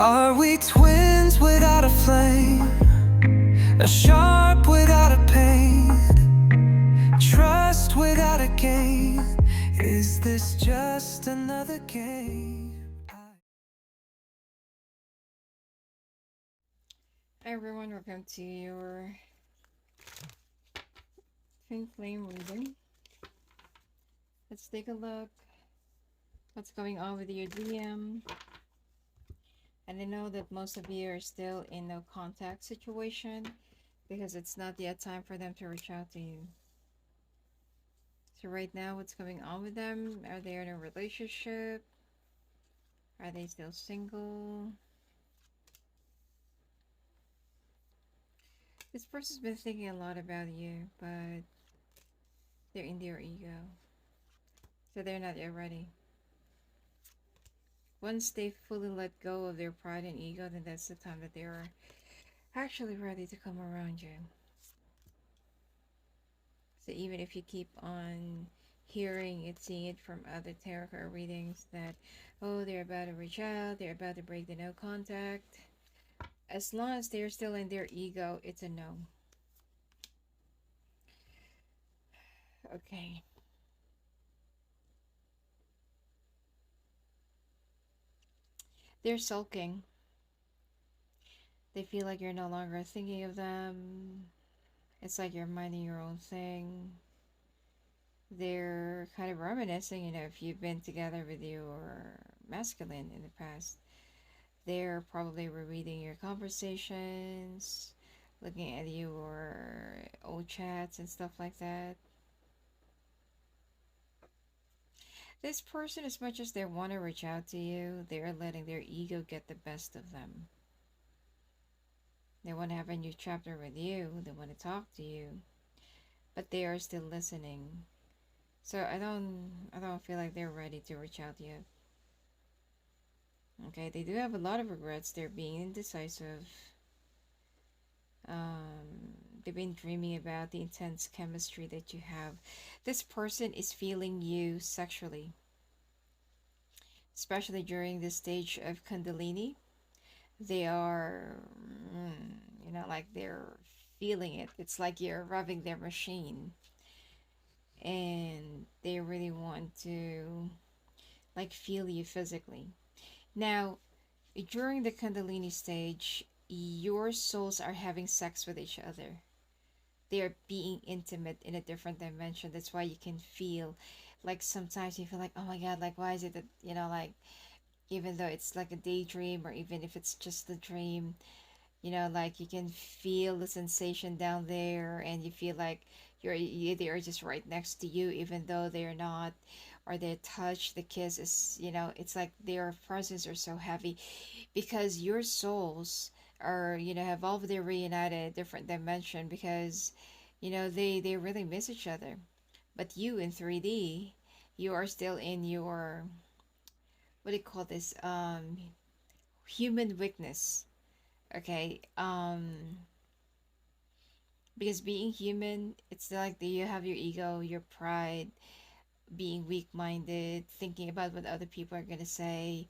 Are we twins without a flame? A sharp without a pain? Trust without a gain? Is this just another game? Hi everyone, welcome to your twin flame reading. Let's take a look what's going on with your DM. And I know that most of you are still in no contact situation because it's not yet time for them to reach out to you. So right now, what's going on with them? Are they in a relationship? Are they still single? This person's been thinking a lot about you, but they're in their ego. So they're not yet ready. Once they fully let go of their pride and ego, then that's the time that they are actually ready to come around you. So even if you keep on hearing it, seeing it from other tarot card readings that, oh, they're about to reach out, they're about to break the no contact, as long as they're still in their ego, it's a no. Okay. They're sulking. They feel like you're no longer thinking of them. It's like you're minding your own thing. They're kind of reminiscing, if you've been together with your masculine in the past. They're probably rereading your conversations, looking at your old chats and stuff like that. This person, as much as they want to reach out to you, they're letting their ego get the best of them. They want to have a new chapter with you, they want to talk to you, but they are still listening. So I don't feel like they're ready to reach out yet. Okay, they do have a lot of regrets. They're being indecisive. They've been dreaming about the intense chemistry that you have. This person is feeling you sexually, especially during this stage of Kundalini. They are, like they're feeling it. It's like you're rubbing their machine, and they really want to like feel you physically. Now, during the Kundalini stage, your souls are having sex with each other. They are being intimate in a different dimension. That's why you can feel like sometimes you feel like, oh my god, like why is it that, like even though it's like a daydream or even if it's just a dream, like you can feel the sensation down there and you feel like they are just right next to you even though they're not, or their touch, the kiss is, it's like their presence are so heavy because your souls are, have all of their reunited different dimension because, they really miss each other. But you in 3D, you are still in your, what do you call this, human weakness. Okay, because being human, it's like you have your ego, your pride, being weak-minded, thinking about what other people are gonna say,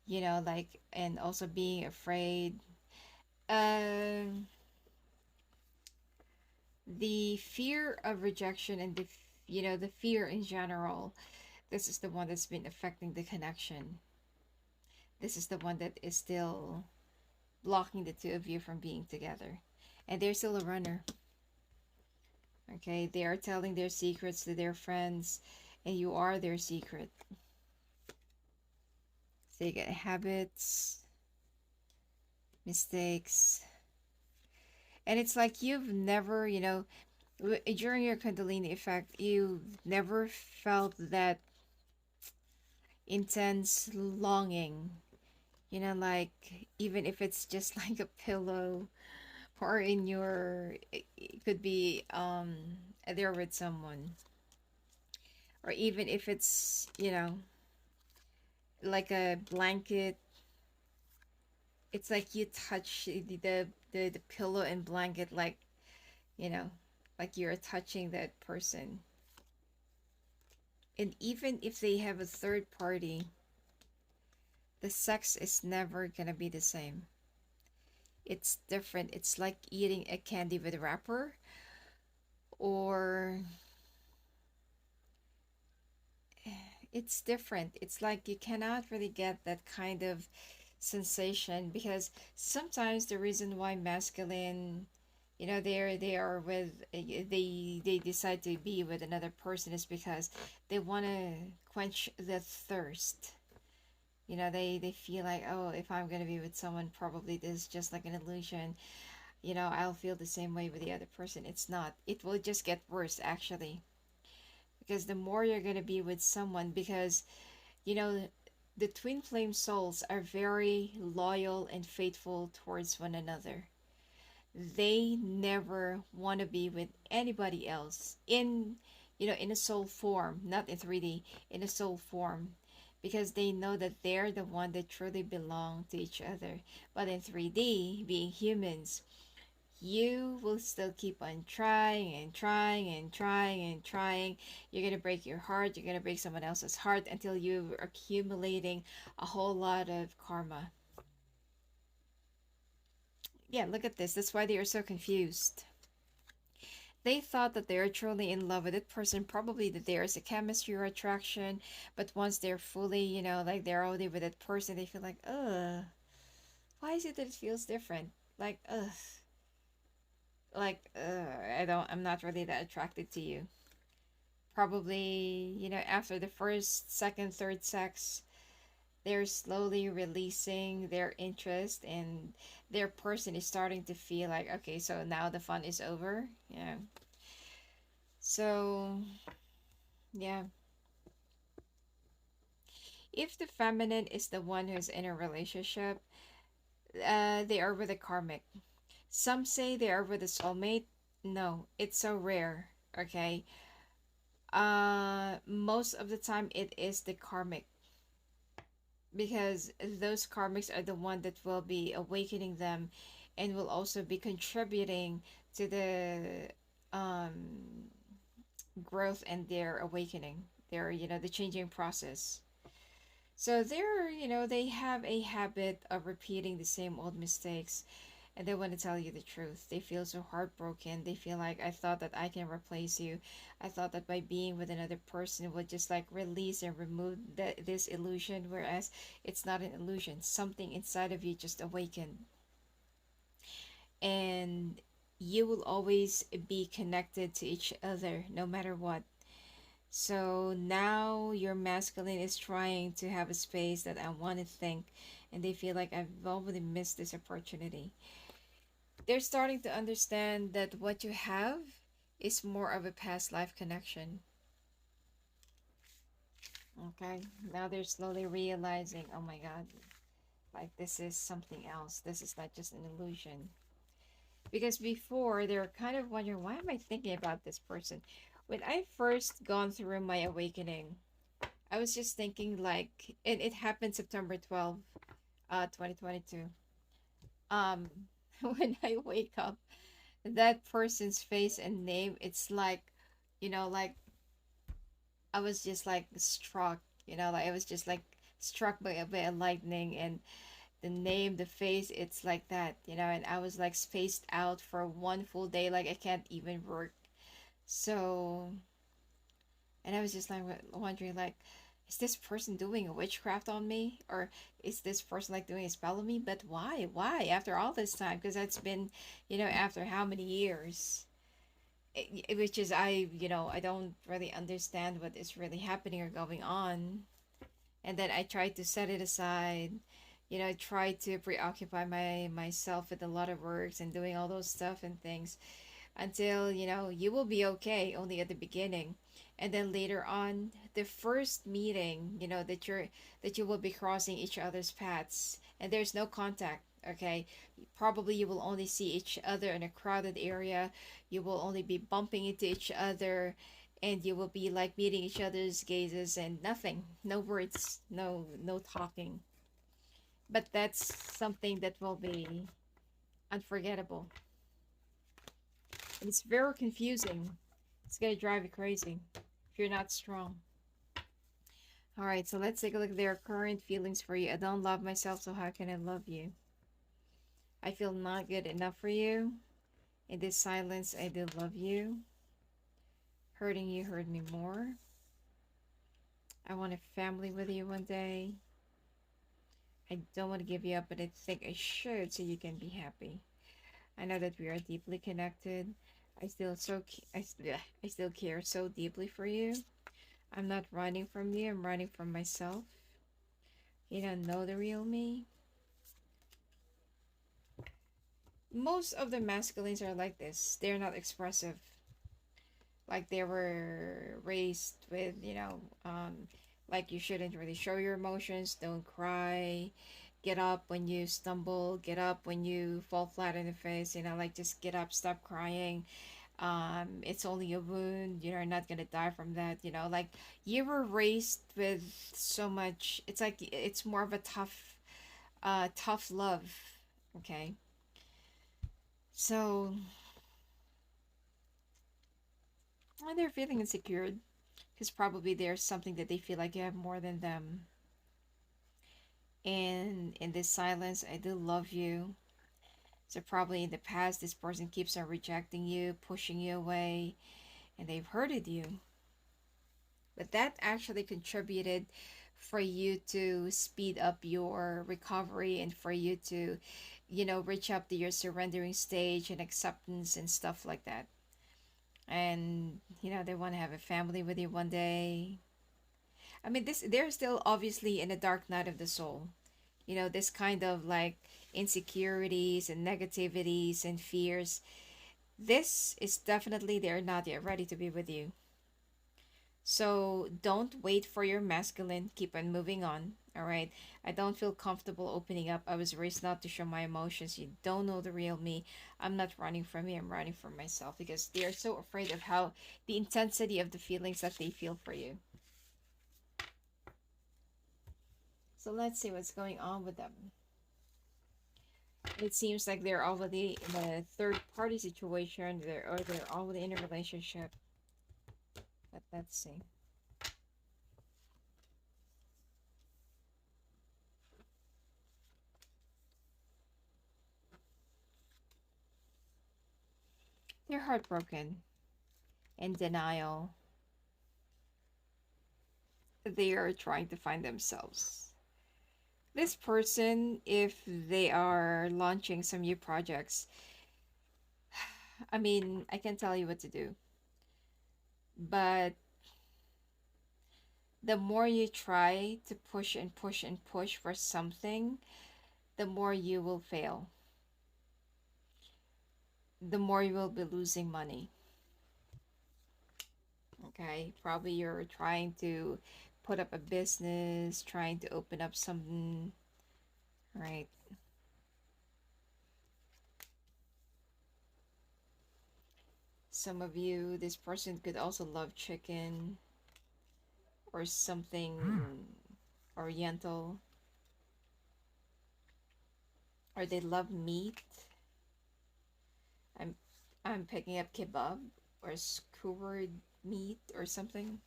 like, and also being afraid. um the fear of rejection and the fear in general, this is the one that's been affecting the connection. This is the one that is still blocking the two of you from being together, and they're still a runner. Okay, they are telling their secrets to their friends, and you are their secret. So you get habits, mistakes, and it's like you've never, during your Kundalini effect, you never felt that intense longing, like even if it's just like a pillow or in your, it could be there with someone, or even if it's, like a blanket. It's like you touch the pillow and blanket, like, you know like you're touching that person. And even if they have a third party, the sex is never gonna be the same. It's different. It's like eating a candy with a wrapper, or it's different. It's like you cannot really get that kind of sensation, because sometimes the reason why masculine, they are with they decide to be with another person is because they want to quench the thirst. They feel like, oh, if I'm going to be with someone, probably this is just like an illusion. I'll feel the same way with the other person. It's not. It will just get worse, actually, because the more you're going to be with someone, because you know the twin flame souls are very loyal and faithful towards one another. They never want to be with anybody else in a soul form, not in 3D, in a soul form, because they know that they're the one that truly belong to each other. But in 3D, being humans, you will still keep on trying and trying and trying and trying. You're going to break your heart, you're going to break someone else's heart until you're accumulating a whole lot of karma. Yeah, look at this. That's why they are so confused. They thought that they are truly in love with that person, probably that there is a chemistry or attraction, but once they're fully, like they're already with that person, they feel like, ugh, why is it that it feels different? Like, ugh, I'm not really that attracted to you. Probably, after the first, second, third sex, they're slowly releasing their interest, and their person is starting to feel like, okay, so now the fun is over. So, yeah. If the feminine is the one who's in a relationship, they are with a karmic. Some say they are with a soulmate. No, it's so rare. Okay. Most of the time it is the karmic, because those karmics are the one that will be awakening them, and will also be contributing to the um growth and their awakening, their the changing process. So they have a habit of repeating the same old mistakes, and they want to tell you the truth. They feel so heartbroken. They feel like, I thought that I can replace you. I thought that by being with another person would just like release and remove this illusion, whereas it's not an illusion. Something inside of you just awakened. And you will always be connected to each other no matter what. So now your masculine is trying to have a space that I want to think, and they feel like I've already missed this opportunity. They're starting to understand that what you have is more of a past life connection. Okay, now they're slowly realizing, oh my god, like this is something else. This is not just an illusion. Because before they were kind of wondering, why am I thinking about this person? When I first gone through my awakening, I was just thinking like, and it happened September 12th, 2022. Um, when I wake up, that person's face and name, it's like, like I was just like struck, like I was just like struck by a lightning, and the name, the face, it's like that, and I was like spaced out for one full day, like I can't even work. So, and I was just like wondering, like, is this person doing a witchcraft on me, or is this person like doing a spell on me? But why after all this time? Because that's been, after how many years? Which is, I don't really understand what is really happening or going on. And then I tried to set it aside. I tried to preoccupy myself with a lot of works and doing all those stuff and things, until you will be okay only at the beginning, and then later on, the first meeting, that you will be crossing each other's paths, and there's no contact. Okay, probably you will only see each other in a crowded area. You will only be bumping into each other, and you will be like meeting each other's gazes, and nothing, no words, no talking. But that's something that will be unforgettable. And it's very confusing. It's gonna drive you crazy if you're not strong. All right, so let's take a look at their current feelings for you. I don't love myself, so how can I love you? I feel not good enough for you. In this silence, I do love you. Hurting you hurt me more. I want a family with you one day. I don't want to give you up, but I think I should so you can be happy. I know that we are deeply connected. I still so I still care so deeply for you. I'm not running from you. I'm running from myself. You don't know the real me. Most of the masculines are like this. They're not expressive. Like they were raised with, like you shouldn't really show your emotions. Don't cry. Get up when you stumble. Get up when you fall flat in the face. Like just get up. Stop crying. It's only a wound. You're not gonna die from that. Like you were raised with so much. It's like it's more of a tough love. Okay. So, they're feeling insecure because probably there's something that they feel like you have more than them. And in this silence, I do love you. So probably in the past, this person keeps on rejecting you, pushing you away, and they've hurted you. But that actually contributed for you to speed up your recovery and for you to, reach up to your surrendering stage and acceptance and stuff like that. And, they want to have a family with you one day. I mean, they're still obviously in a dark night of the soul. This kind of like insecurities and negativities and fears. This is definitely they're not yet ready to be with you. So don't wait for your masculine. Keep on moving on. All right. I don't feel comfortable opening up. I was raised not to show my emotions. You don't know the real me. I'm not running from you. I'm running from myself because they are so afraid of how the intensity of the feelings that they feel for you. So let's see what's going on with them. It seems like they're already in a third party situation. They're already in a relationship. But let's see. They're heartbroken, in denial. They are trying to find themselves. This person, if they are launching some new projects, I mean, I can tell you what to do. But the more you try to push and push and push for something, the more you will fail. The more you will be losing money. Okay, probably you're trying to put up a business, trying to open up something, right? Some of you, this person could also love chicken or something oriental, or they love meat. I'm I'm picking up kebab or skewered meat or something.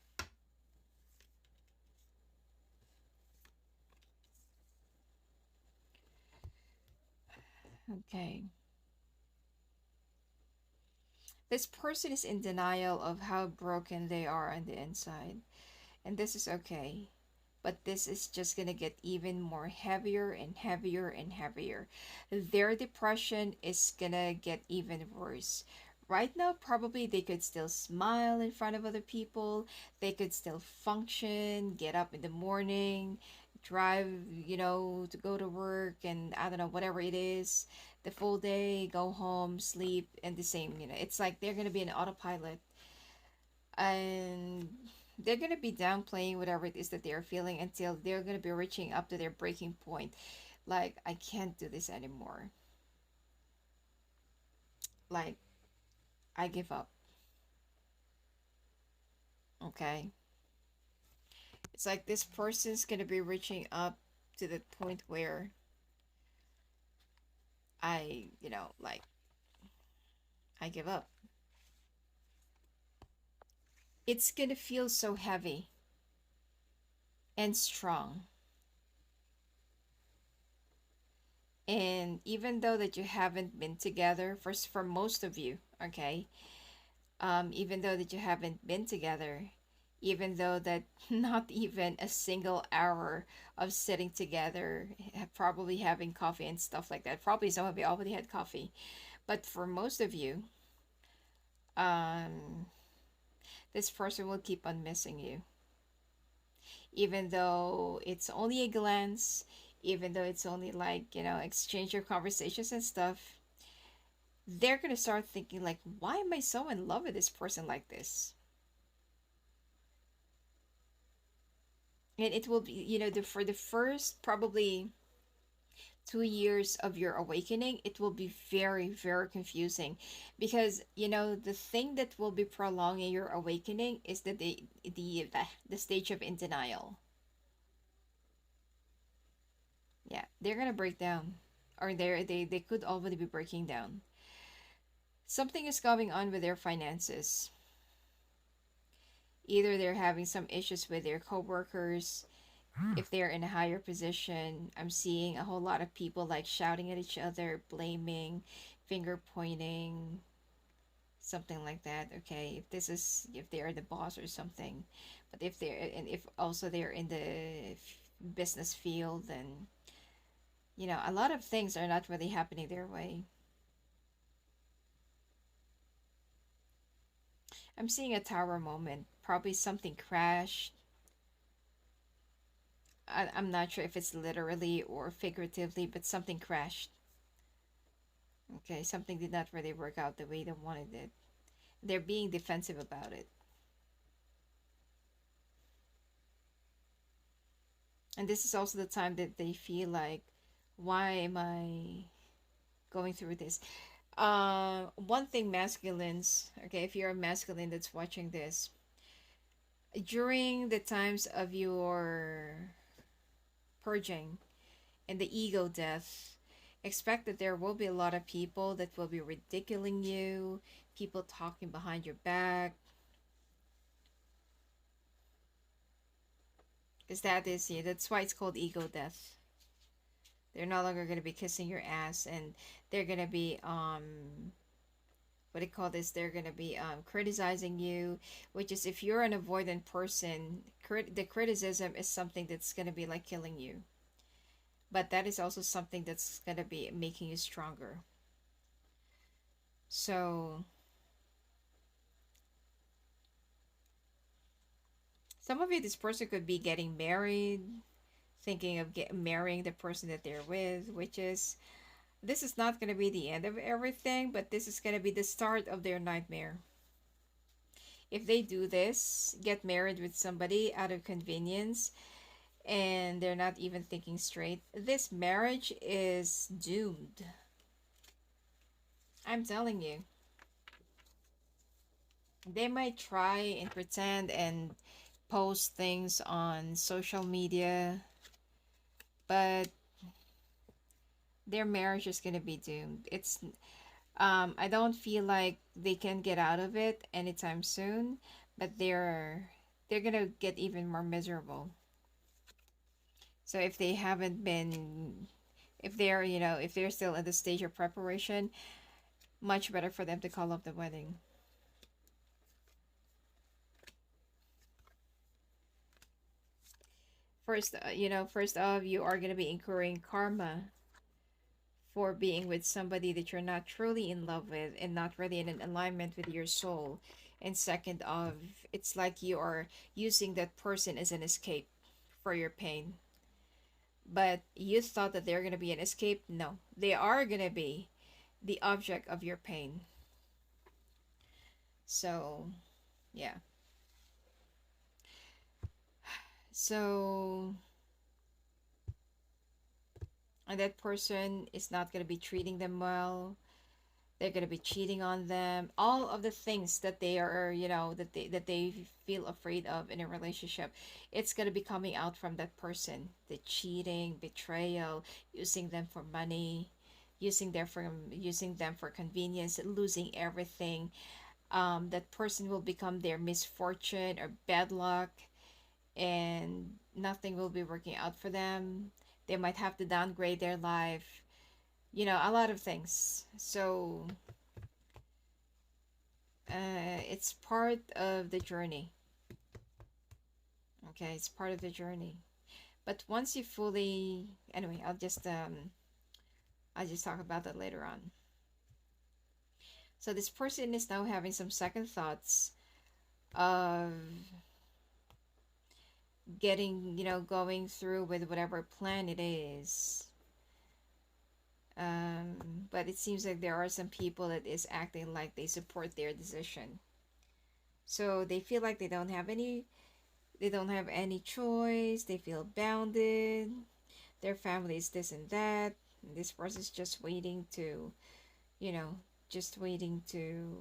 Okay. This person is in denial of how broken they are on the inside. And this is okay. But this is just gonna get even more heavier and heavier and heavier. Their depression is gonna get even worse. Right now, probably they could still smile in front of other people, they could still function, get up in the morning, drive, to go to work, and I don't know, whatever it is, the full day, go home, sleep, and the same, it's like they're gonna be an autopilot and they're gonna be downplaying whatever it is that they're feeling until they're gonna be reaching up to their breaking point. Like, I can't do this anymore. Like, I give up. Okay. It's like this person's gonna be reaching up to the point where like, I give up. It's gonna feel so heavy. and strong. And even though that you haven't been together for most of you, okay, even though that you haven't been together, even though that not even a single hour of sitting together, probably having coffee and stuff like that. Probably some of you already had coffee, but for most of you, um, this person will keep on missing you, even though it's only a glance, even though it's only like exchange your conversations and stuff. They're gonna start thinking like, why am I so in love with this person like this? And it will be, for the first probably 2 years of your awakening, it will be very, very confusing, because the thing that will be prolonging your awakening is that the stage of in denial. Yeah, they're gonna break down, or they could already be breaking down. Something is going on with their finances. Either they're having some issues with their coworkers. If they're in a higher position, I'm seeing a whole lot of people like shouting at each other, blaming, finger pointing, something like that. Okay, if they are the boss or something, but if also they're in the business field, then a lot of things are not really happening their way. I'm seeing a tower moment. Probably something crashed. I'm not sure if it's literally or figuratively, but something crashed. Okay, something did not really work out the way they wanted it. They're being defensive about it. And this is also the time that they feel like, why am I going through this? One thing, masculines, okay, if you're a masculine that's watching this, during the times of your purging and the ego death, expect that there will be a lot of people that will be ridiculing you, people talking behind your back. Because that's why it's called ego death. They're no longer going to be kissing your ass, and they're going to be what do you call this? They're going to be criticizing you, which is, if you're an avoidant person, the criticism is something that's going to be like killing you. But that is also something that's going to be making you stronger. So, some of you, this person could be getting married, thinking of marrying the person that they're with, which is, this is not going to be the end of everything, but this is going to be the start of their nightmare. If they do this, get married with somebody out of convenience, and they're not even thinking straight, this marriage is doomed. I'm telling you. They might try and pretend and post things on social media, but their marriage is going to be doomed. I don't feel like they can get out of it anytime soon, but they're going to get even more miserable. So if they haven't been if they're still in the stage of preparation, much better for them to call off the wedding. First off, you are going to be incurring karma for being with somebody that you're not truly in love with and not really in an alignment with your soul. And second of, it's like you are using that person as an escape for your pain. But you thought that they're going to be an escape. No, they are going to be the object of your pain. So, yeah. So, and that person is not going to be treating them well. They're going to be cheating on them. All of the things that they are, that they feel afraid of in a relationship, it's going to be coming out from that person. The cheating, betrayal, using them for money, using them for convenience, losing everything. That person will become their misfortune or bad luck. and nothing will be working out for them. They might have to downgrade their life, a lot of things. So it's part of the journey. Okay, it's part of the journey. But once you fully, anyway, I'll just talk about that later on. So this person is now having some second thoughts of getting, going through with whatever plan it is. But it seems like there are some people that is acting like they support their decision. So they feel like they don't have any choice. They feel bounded. Their family is this and that. And this person's just waiting to, you know, just waiting to,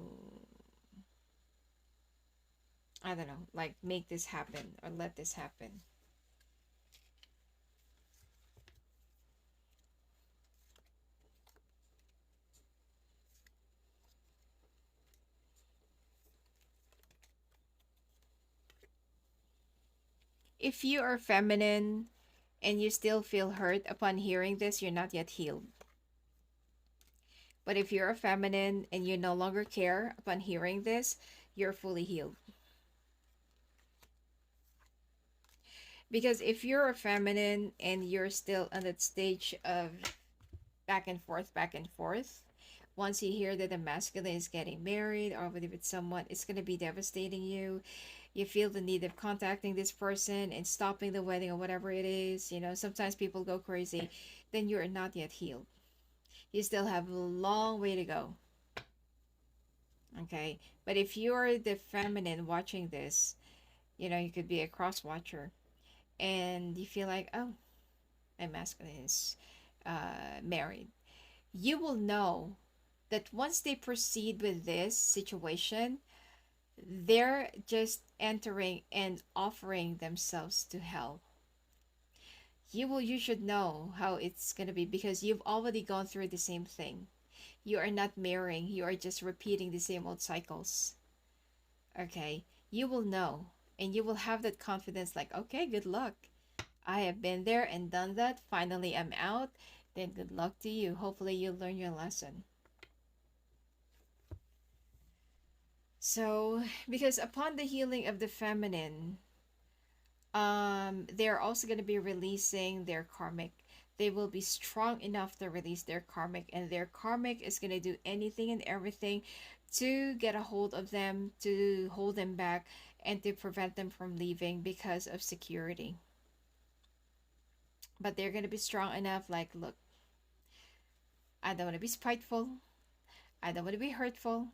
I don't know, like make this happen or let this happen. If you are feminine and you still feel hurt upon hearing this, you're not yet healed. But if you're a feminine and you no longer care upon hearing this, you're fully healed. Because if you're a feminine and you're still on that stage of back and forth, once you hear that the masculine is getting married or with someone, it's going to be devastating you. You feel the need of contacting this person and stopping the wedding or whatever it is. Sometimes people go crazy. Then you're not yet healed. You still have a long way to go. Okay. But if you're the feminine watching this, you could be a cross watcher and you feel like, oh, my masculine is married. You will know that once they proceed with this situation, they're just entering and offering themselves to hell. You should know how it's going to be because you've already gone through the same thing. You are not marrying, you are just repeating the same old cycles. Okay, you will know and you will have that confidence like, okay, good luck. I have been there and done that. Finally, I'm out. Then good luck to you. Hopefully, you'll learn your lesson. So, because upon the healing of the feminine, they're also going to be releasing their karmic. They will be strong enough to release their karmic, and their karmic is going to do anything and everything to get a hold of them, to hold them back, and to prevent them from leaving because of security. But they're going to be strong enough, like, look, I don't want to be spiteful. I don't want to be hurtful.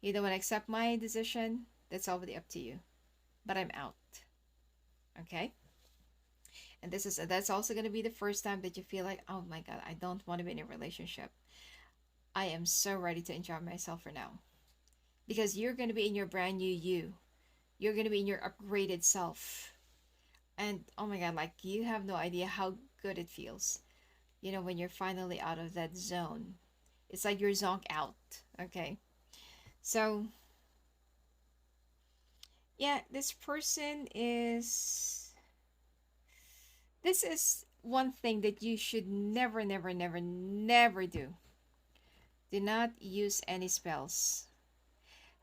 You don't want to accept my decision. That's already up to you. But I'm out. Okay? And that's also going to be the first time that you feel like, oh my god, I don't want to be in a relationship. I am so ready to enjoy myself for now. Because you're going to be in your brand new you. You're going to be in your upgraded self. And oh my god, like you have no idea how good it feels. When you're finally out of that zone. It's like you're zonked out. Okay? So, yeah, this is one thing that you should never, never, never, never do. Do not use any spells.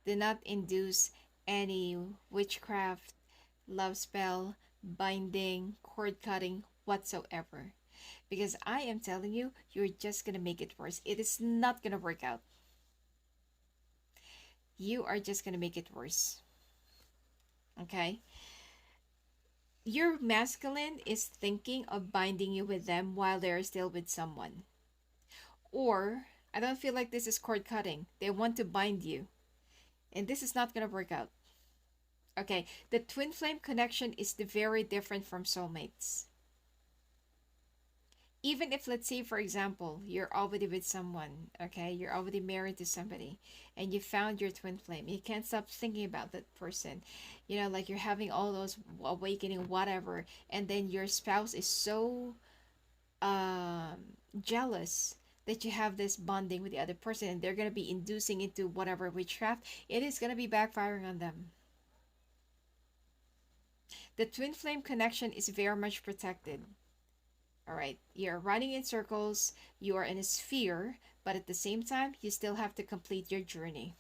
Do not induce any witchcraft, love spell, binding, cord cutting, whatsoever. Because I am telling you, you're just gonna make it worse. It is not gonna work out. You are just gonna make it worse. Okay? Your masculine is thinking of binding you with them while they're still with someone. Or, I don't feel like this is cord cutting. They want to bind you. And this is not gonna work out. Okay, the twin flame connection is very different from soulmates. Even if, let's say, for example, you're already with someone, okay, you're already married to somebody, and you found your twin flame, you can't stop thinking about that person, like you're having all those awakening, whatever, and then your spouse is so jealous that you have this bonding with the other person, and they're gonna be inducing into whatever witchcraft, it is gonna be backfiring on them. The twin flame connection is very much protected. All right, you're running in circles, you are in a sphere, but at the same time, you still have to complete your journey.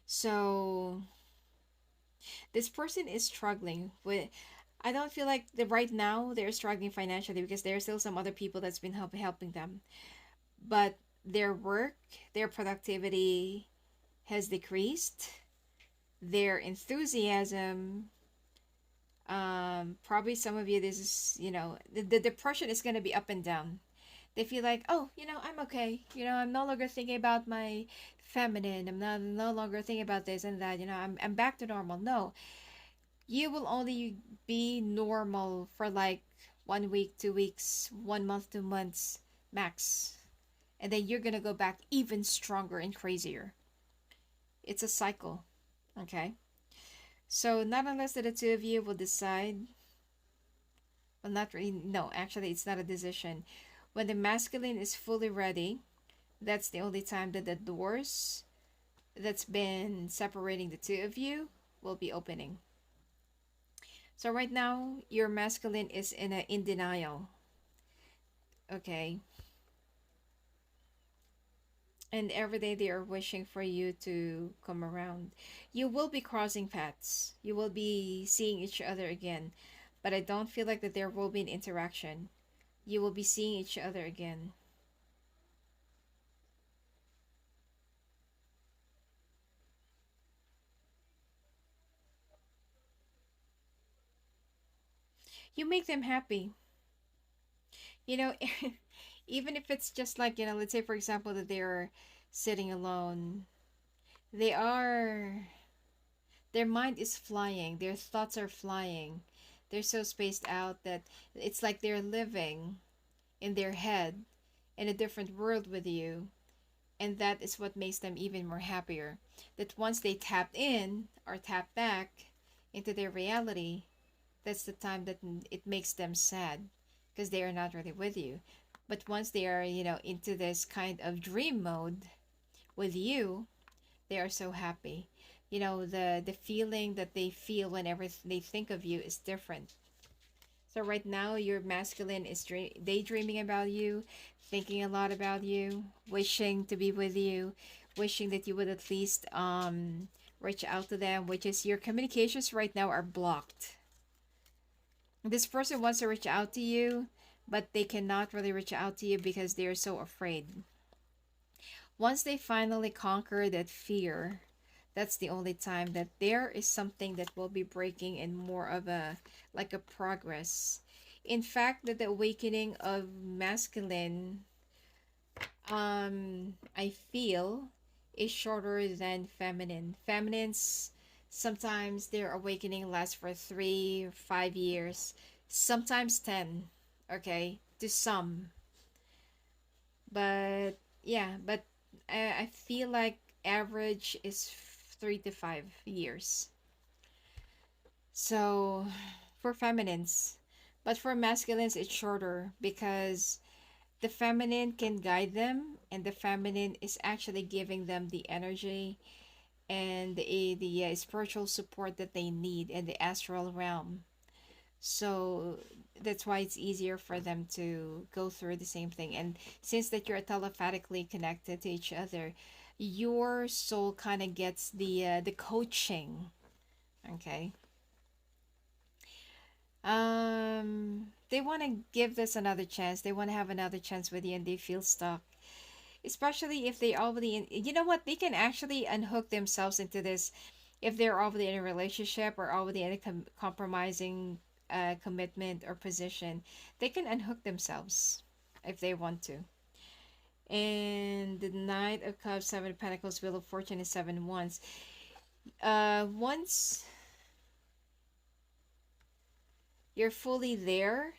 So, this person is struggling with, I don't feel like the right now they're struggling financially because there are still some other people that's been helping them. But their work, their productivity has decreased. Their enthusiasm, probably some of you, this is, the depression is going to be up and down. They feel like, oh, I'm okay. I'm no longer thinking about my feminine. I'm not no longer thinking about this and that. I'm back to normal. No, you will only be normal for like 1 week, 2 weeks, 1 month, 2 months max, and then you're gonna go back even stronger and crazier. It's a cycle. Okay. So not unless that the two of you will decide, well, not really, no, actually, it's not a decision. When the masculine is fully ready, that's the only time that the doors that's been separating the two of you will be opening. So right now, your masculine is in denial. Okay. And every day they are wishing for you to come around. You will be crossing paths. You will be seeing each other again. But I don't feel like that there will be an interaction. You will be seeing each other again. You make them happy. You know, even if it's just like, let's say for example that they're sitting alone, they are, their mind is flying, their thoughts are flying. They're so spaced out that it's like they're living in their head in a different world with you. And that is what makes them even more happier. That once they tap in or tap back into their reality, that's the time that it makes them sad because they are not really with you. But once they are, into this kind of dream mode with you, they are so happy. The feeling that they feel whenever they think of you is different. So right now, your masculine is daydreaming about you, thinking a lot about you, wishing to be with you, wishing that you would at least reach out to them, which is your communications right now are blocked. This person wants to reach out to you, but they cannot really reach out to you because they're so afraid. Once they finally conquer that fear, that's the only time that there is something that will be breaking and more of a like a progress. In fact, that the awakening of masculine, I feel, is shorter than feminine. Feminines, sometimes their awakening lasts for 3 5 years, sometimes 10. Okay, to some, but yeah, but I feel like average is 3 to 5 years. So for feminines, but for masculines it's shorter because the feminine can guide them, and the feminine is actually giving them the energy and the spiritual support that they need in the astral realm. So that's why it's easier for them to go through the same thing. And since that you're telepathically connected to each other, your soul kind of gets the coaching. Okay. They want to give this another chance. They want to have another chance with you, and they feel stuck. Especially if they already you know what, they can actually unhook themselves into this if they're already in a relationship or already in a compromising commitment or position. They can unhook themselves if they want to. And the Knight of Cups, Seven of Pentacles, Wheel of Fortune, and Seven Wands. Once you're fully there,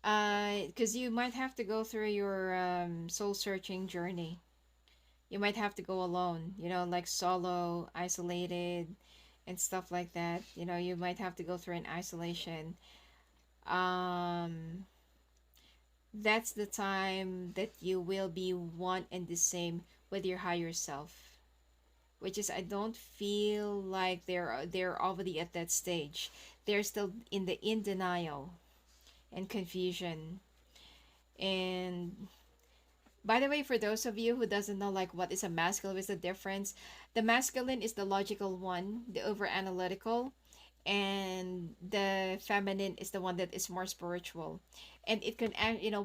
because you might have to go through your soul searching journey. You might have to go alone, like solo, isolated, and stuff like that. You might have to go through an isolation. Um, that's the time that you will be one and the same with your higher self. which is I don't feel like they're already at that stage. They're still in denial and confusion. And by the way, for those of you who doesn't know like what is a masculine, what's the difference? The masculine is the logical one, the over analytical, and the feminine is the one that is more spiritual. And it can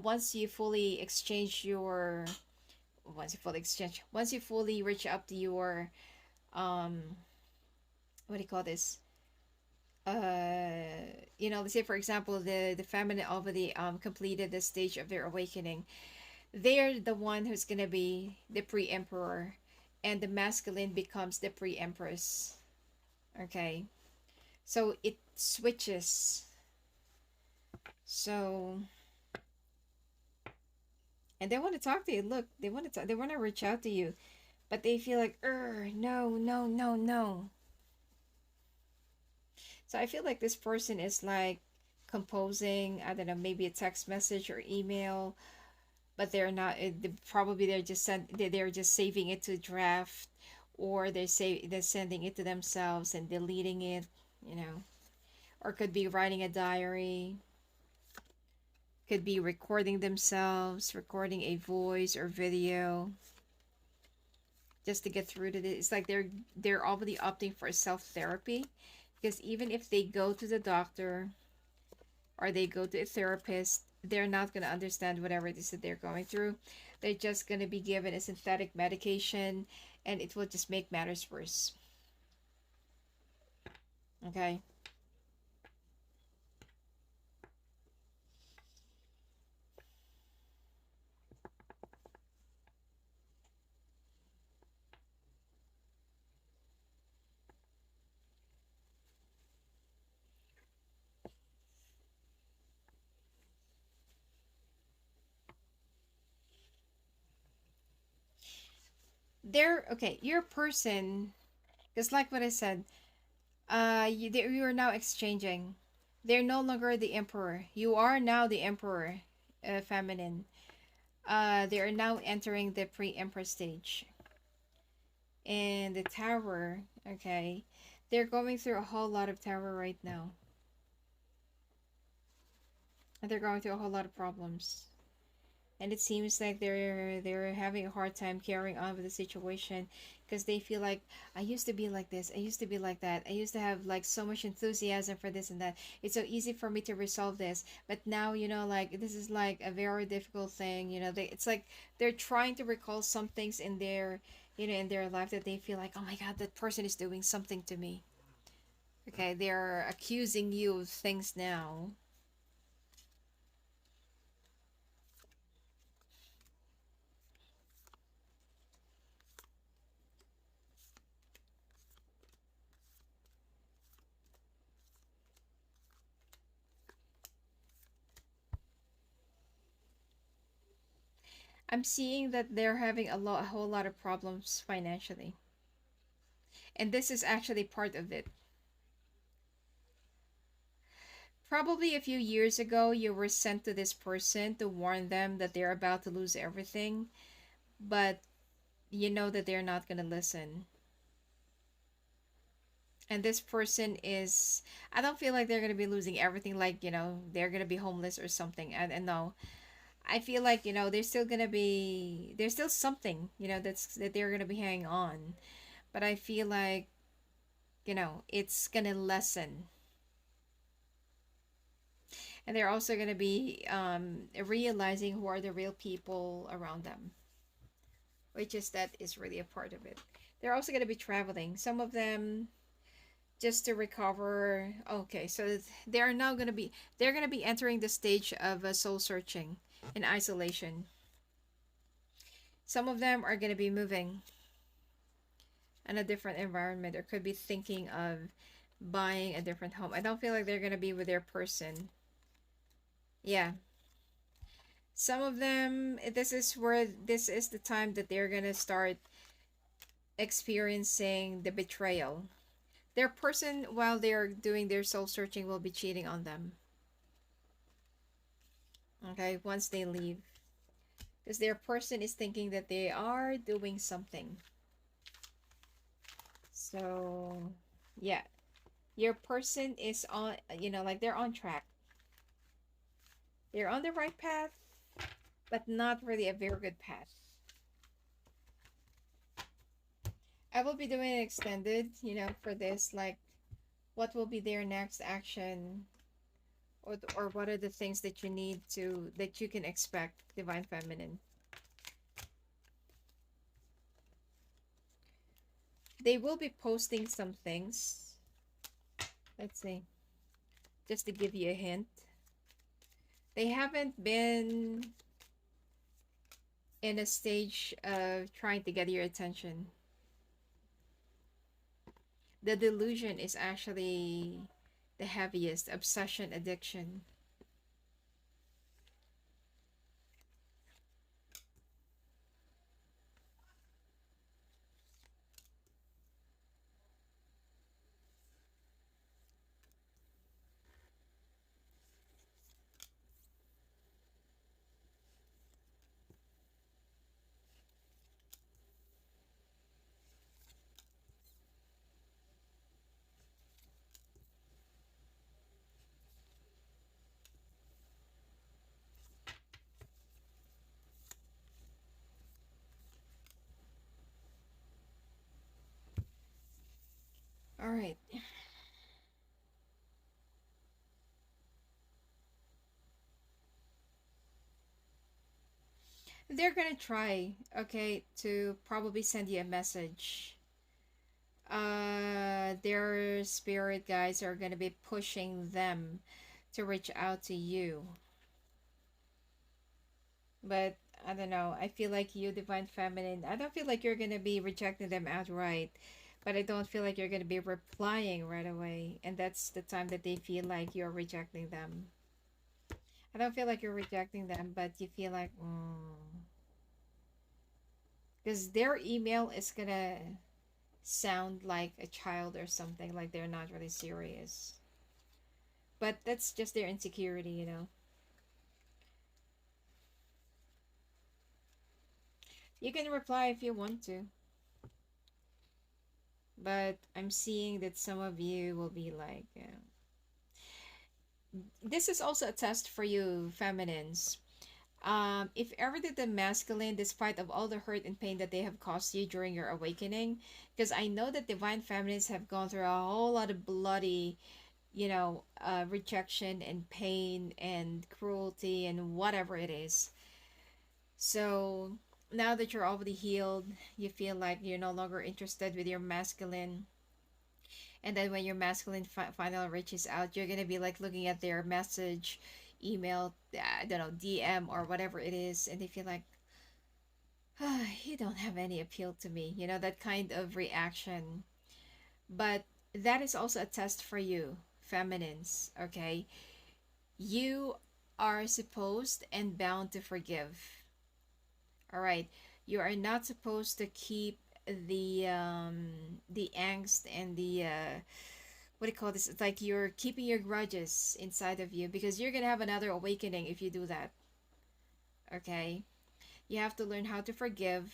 once you fully exchange your once you fully reach up to your um what do you call this, let's say for example the feminine already completed the stage of their awakening. They're the one who's gonna be the pre-emperor, and the masculine becomes the pre-empress. Okay, so it switches. So, and they want to talk to you. Look, they want to talk, they want to reach out to you, but they feel like, no, no, no, no. So I feel like this person is like composing, I don't know, maybe a text message or email, but they're not. Probably they're just saving it to draft, or they're sending it to themselves and deleting it, you know, or could be writing a diary, could be recording themselves, recording a voice or video just to get through to this. It's like they're already opting for self therapy, because even if they go to the doctor or they go to a therapist, they're not going to understand whatever it is that they're going through. They're just going to be given a synthetic medication, and it will just make matters worse. Okay. They're okay. Your person, just like what I said, you are now exchanging. They're no longer the emperor. You are now the emperor, feminine. They are now entering the pre-emperor stage. And the tower, okay, they're going through a whole lot of tower right now. And they're going through a whole lot of problems. And it seems like they're having a hard time carrying on with the situation, because they feel like, I used to be like this, I used to be like that, I used to have like so much enthusiasm for this and that, it's so easy for me to resolve this, but now, like this is like a very difficult thing. It's like they're trying to recall some things in their in their life that they feel like, oh my god, that person is doing something to me. Okay, they're accusing you of things now. I'm seeing that they're having a whole lot of problems financially. And this is actually part of it. Probably a few years ago, you were sent to this person to warn them that they're about to lose everything, but you know that they're not going to listen. And this person is, I don't feel like they're going to be losing everything, like, they're going to be homeless or something. And no, I feel like, there's still something, that they're going to be hanging on. But I feel like, it's going to lessen. And they're also going to be realizing who are the real people around them, which is that is really a part of it. They're also going to be traveling, some of them just to recover. Okay, so they're going to be entering the stage of soul searching and isolation. Some of them are going to be moving in a different environment, or could be thinking of buying a different home. I don't feel like they're going to be with their person. Yeah, some of them, this is the time that they're gonna start experiencing the betrayal. Their person, while they're doing their soul searching, will be cheating on them. Okay, once they leave, because their person is thinking that they are doing something. So, yeah, your person is on, like they're on track. They're on the right path, but not really a very good path. I will be doing an extended, for this, like what will be their next action, or what are the things that you need to, that you can expect, Divine Feminine. They will be posting some things. Let's see. Just to give you a hint. They haven't been in a stage of trying to get your attention. The delusion is actually the heaviest. Obsession, addiction. All right. They're gonna try, okay, to probably send you a message. Their spirit guides are gonna be pushing them to reach out to you. But I don't know. I feel like you, Divine Feminine, I don't feel like you're gonna be rejecting them outright, but I don't feel like you're gonna be replying right away. And that's the time that they feel like you're rejecting them. I don't feel like you're rejecting them, but you feel like, because their email is gonna sound like a child or something, like they're not really serious. But that's just their insecurity. You can reply if you want to, but I'm seeing that some of you will be like, this is also a test for you, feminines. If ever did the masculine, despite of all the hurt and pain that they have caused you during your awakening, because I know that divine feminines have gone through a whole lot of bloody, rejection and pain and cruelty and whatever it is. So now that you're already healed, you feel like you're no longer interested with your masculine. And then when your masculine finally reaches out, you're gonna be like looking at their message, email, I don't know, DM or whatever it is, and they feel like, you don't have any appeal to me. That kind of reaction. But that is also a test for you, feminines, okay? You are supposed and bound to forgive. All right. You are not supposed to keep the angst and the what do you call this? It's like you're keeping your grudges inside of you, because you're gonna have another awakening if you do that. Okay? You have to learn how to forgive,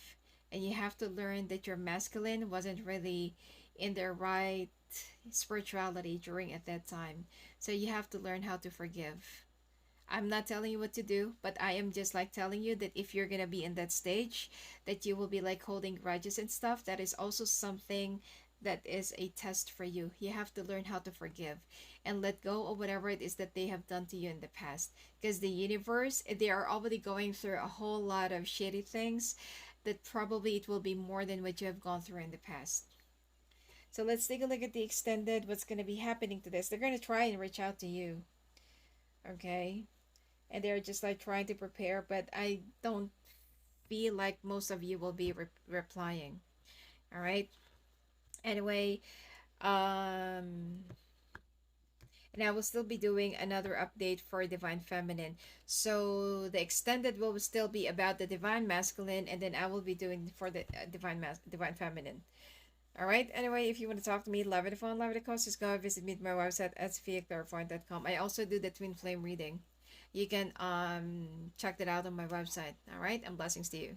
and you have to learn that your masculine wasn't really in their right spirituality during at that time. So you have to learn how to forgive. I'm not telling you what to do, but I am just like telling you that if you're gonna be in that stage, that you will be like holding grudges and stuff, that is also something that is a test for you. You have to learn how to forgive and let go of whatever it is that they have done to you in the past. Because the universe, they are already going through a whole lot of shitty things that probably it will be more than what you have gone through in the past. So let's take a look at the extended, what's going to be happening to this. They're going to try and reach out to you. Okay? And they're just like trying to prepare, but I don't feel like most of you will be replying. All right. Anyway, and I will still be doing another update for divine feminine. So the extended will still be about the divine masculine, and then I will be doing for the divine feminine. All right. Anyway, if you want to talk to me, love it phone, love it cost, just go visit me at my website at sophiaclarified.com. I also do the twin flame reading. You can check that out on my website. All right, and blessings to you.